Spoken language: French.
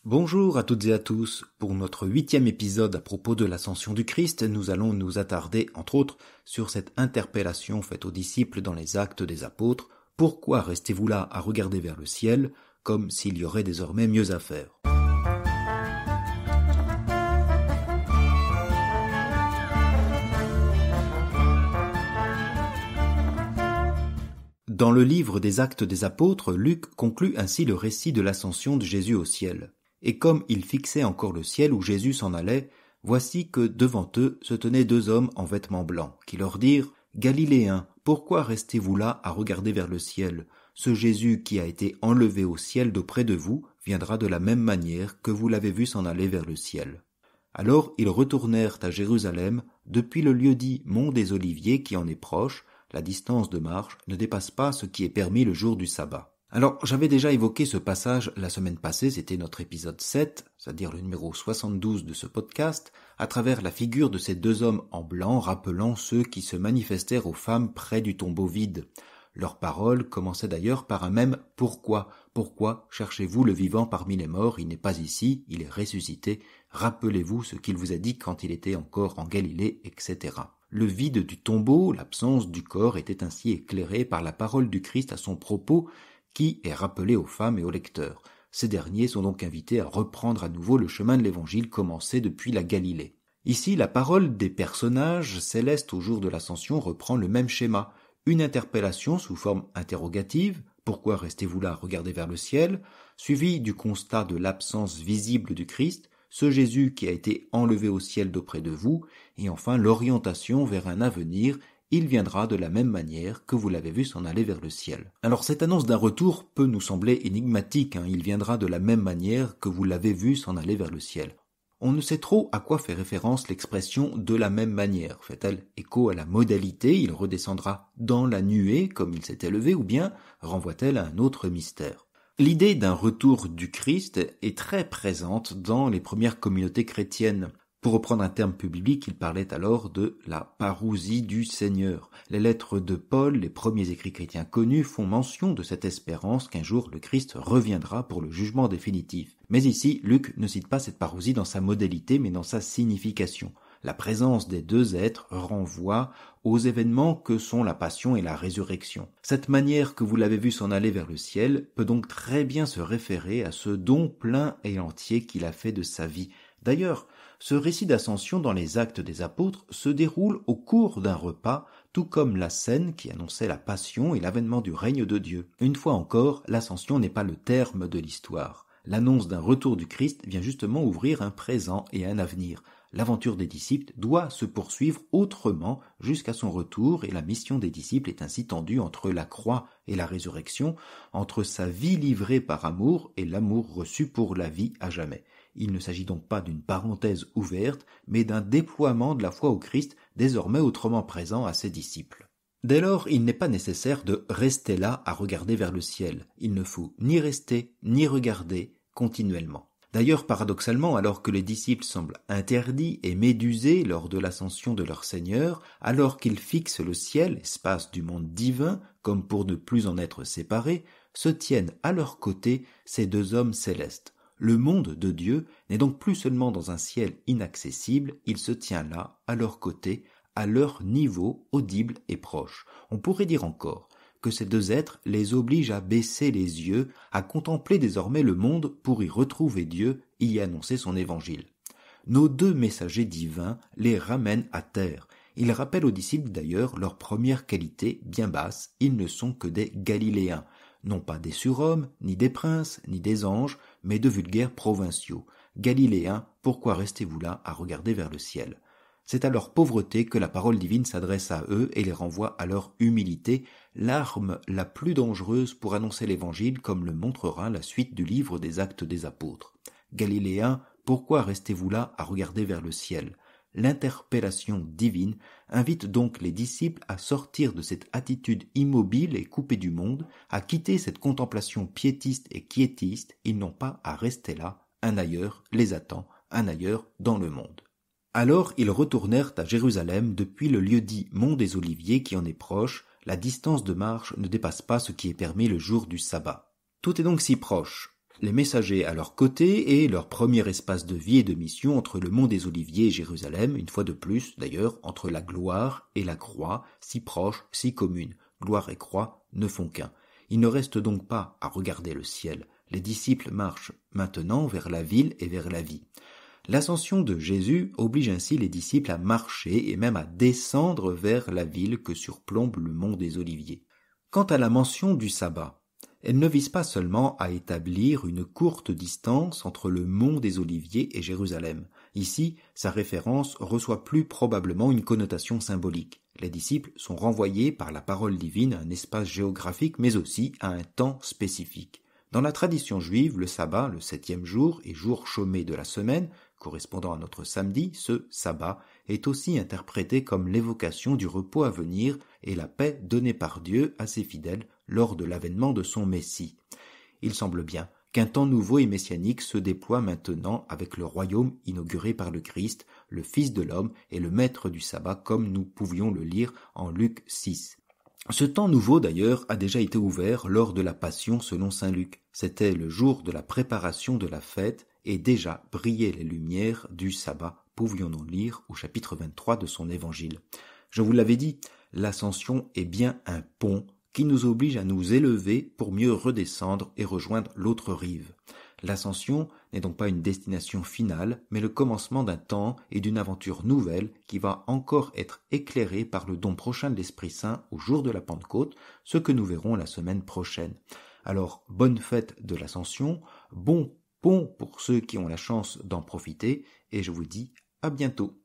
Bonjour à toutes et à tous. Pour notre 8e épisode à propos de l'ascension du Christ, nous allons nous attarder, entre autres, sur cette interpellation faite aux disciples dans les Actes des Apôtres. Pourquoi restez-vous là à regarder vers le ciel, comme s'il y aurait désormais mieux à faire? Dans le livre des Actes des Apôtres, Luc conclut ainsi le récit de l'ascension de Jésus au ciel. Et comme il fixait encore le ciel où Jésus s'en allait, voici que devant eux se tenaient deux hommes en vêtements blancs, qui leur dirent « Galiléens, pourquoi restez-vous là à regarder vers le ciel? Ce Jésus qui a été enlevé au ciel d'auprès de vous viendra de la même manière que vous l'avez vu s'en aller vers le ciel. » Alors ils retournèrent à Jérusalem, depuis le lieu dit Mont des Oliviers qui en est proche. La distance de marche ne dépasse pas ce qui est permis le jour du sabbat. Alors, j'avais déjà évoqué ce passage la semaine passée, c'était notre épisode 7, c'est-à-dire le numéro 72 de ce podcast, à travers la figure de ces deux hommes en blanc rappelant ceux qui se manifestèrent aux femmes près du tombeau vide. Leurs paroles commençaient d'ailleurs par un même « Pourquoi ? Pourquoi cherchez-vous le vivant parmi les morts? Il n'est pas ici, il est ressuscité. Rappelez-vous ce qu'il vous a dit quand il était encore en Galilée, etc. » Le vide du tombeau, l'absence du corps était ainsi éclairé par la parole du Christ à son propos qui est rappelé aux femmes et aux lecteurs. Ces derniers sont donc invités à reprendre à nouveau le chemin de l'Évangile commencé depuis la Galilée. Ici, la parole des personnages célestes au jour de l'Ascension reprend le même schéma. Une interpellation sous forme interrogative, « Pourquoi restez-vous là à regarder vers le ciel ?» suivie du constat de l'absence visible du Christ, ce Jésus qui a été enlevé au ciel d'auprès de vous, et enfin l'orientation vers un avenir, il viendra de la même manière que vous l'avez vu s'en aller vers le ciel. Alors cette annonce d'un retour peut nous sembler énigmatique, il viendra de la même manière que vous l'avez vu s'en aller vers le ciel. On ne sait trop à quoi fait référence l'expression « de la même manière ». Fait-elle écho à la modalité, il redescendra dans la nuée comme il s'est élevé, ou bien renvoie-t-elle à un autre mystère? L'idée d'un retour du Christ est très présente dans les premières communautés chrétiennes. Pour reprendre un terme plus biblique, il parlait alors de la parousie du Seigneur. Les lettres de Paul, les premiers écrits chrétiens connus, font mention de cette espérance qu'un jour le Christ reviendra pour le jugement définitif. Mais ici, Luc ne cite pas cette parousie dans sa modalité, mais dans sa signification. La présence des deux êtres renvoie aux événements que sont la passion et la résurrection. Cette manière que vous l'avez vu s'en aller vers le ciel peut donc très bien se référer à ce don plein et entier qu'il a fait de sa vie. D'ailleurs, ce récit d'ascension dans les Actes des Apôtres se déroule au cours d'un repas, tout comme la scène qui annonçait la passion et l'avènement du règne de Dieu. Une fois encore, l'ascension n'est pas le terme de l'histoire. L'annonce d'un retour du Christ vient justement ouvrir un présent et un avenir. L'aventure des disciples doit se poursuivre autrement jusqu'à son retour et la mission des disciples est ainsi tendue entre la croix et la résurrection, entre sa vie livrée par amour et l'amour reçu pour la vie à jamais. Il ne s'agit donc pas d'une parenthèse ouverte, mais d'un déploiement de la foi au Christ désormais autrement présent à ses disciples. Dès lors, il n'est pas nécessaire de rester là à regarder vers le ciel. Il ne faut ni rester, ni regarder continuellement. D'ailleurs, paradoxalement, alors que les disciples semblent interdits et médusés lors de l'ascension de leur Seigneur, alors qu'ils fixent le ciel, espace du monde divin, comme pour ne plus en être séparés, se tiennent à leur côté ces deux hommes célestes. Le monde de Dieu n'est donc plus seulement dans un ciel inaccessible, il se tient là, à leur côté, à leur niveau audible et proche. On pourrait dire encore que ces deux êtres les obligent à baisser les yeux, à contempler désormais le monde pour y retrouver Dieu et y annoncer son évangile. Nos deux messagers divins les ramènent à terre. Ils rappellent aux disciples d'ailleurs leur première qualité bien basse, ils ne sont que des Galiléens. Non pas des surhommes, ni des princes, ni des anges, mais de vulgaires provinciaux. Galiléens, pourquoi restez-vous là à regarder vers le ciel? C'est à leur pauvreté que la parole divine s'adresse à eux et les renvoie à leur humilité, l'arme la plus dangereuse pour annoncer l'évangile, comme le montrera la suite du livre des Actes des Apôtres. Galiléens, pourquoi restez-vous là à regarder vers le ciel? L'interpellation divine invite donc les disciples à sortir de cette attitude immobile et coupée du monde, à quitter cette contemplation piétiste et quiétiste. Ils n'ont pas à rester là, un ailleurs les attend, un ailleurs dans le monde. Alors ils retournèrent à Jérusalem depuis le lieu dit Mont des Oliviers qui en est proche, la distance de marche ne dépasse pas ce qui est permis le jour du sabbat. Tout est donc si proche. les messagers à leur côté et leur premier espace de vie et de mission entre le mont des Oliviers et Jérusalem, une fois de plus d'ailleurs, entre la gloire et la croix, si proches, si communes. Gloire et croix ne font qu'un. Il ne reste donc pas à regarder le ciel. Les disciples marchent maintenant vers la ville et vers la vie. L'ascension de Jésus oblige ainsi les disciples à marcher et même à descendre vers la ville que surplombe le mont des Oliviers. Quant à la mention du sabbat, elle ne vise pas seulement à établir une courte distance entre le mont des Oliviers et Jérusalem. Ici, sa référence reçoit plus probablement une connotation symbolique. Les disciples sont renvoyés par la parole divine à un espace géographique mais aussi à un temps spécifique. Dans la tradition juive, le sabbat, le 7e jour et jour chômé de la semaine, correspondant à notre samedi, ce sabbat, est aussi interprété comme l'évocation du repos à venir et la paix donnée par Dieu à ses fidèles lors de l'avènement de son Messie. Il semble bien qu'un temps nouveau et messianique se déploie maintenant avec le royaume inauguré par le Christ, le Fils de l'homme et le maître du sabbat, comme nous pouvions le lire en Luc 6. Ce temps nouveau d'ailleurs a déjà été ouvert lors de la Passion selon saint Luc. C'était le jour de la préparation de la fête et déjà brillaient les lumières du sabbat, pouvions-nous lire au chapitre 23 de son évangile. Je vous l'avais dit, l'ascension est bien un pont qui nous oblige à nous élever pour mieux redescendre et rejoindre l'autre rive. L'ascension n'est donc pas une destination finale, mais le commencement d'un temps et d'une aventure nouvelle qui va encore être éclairée par le don prochain de l'Esprit Saint au jour de la Pentecôte, ce que nous verrons la semaine prochaine. Alors, bonne fête de l'Ascension, bon pont pour ceux qui ont la chance d'en profiter, et je vous dis à bientôt.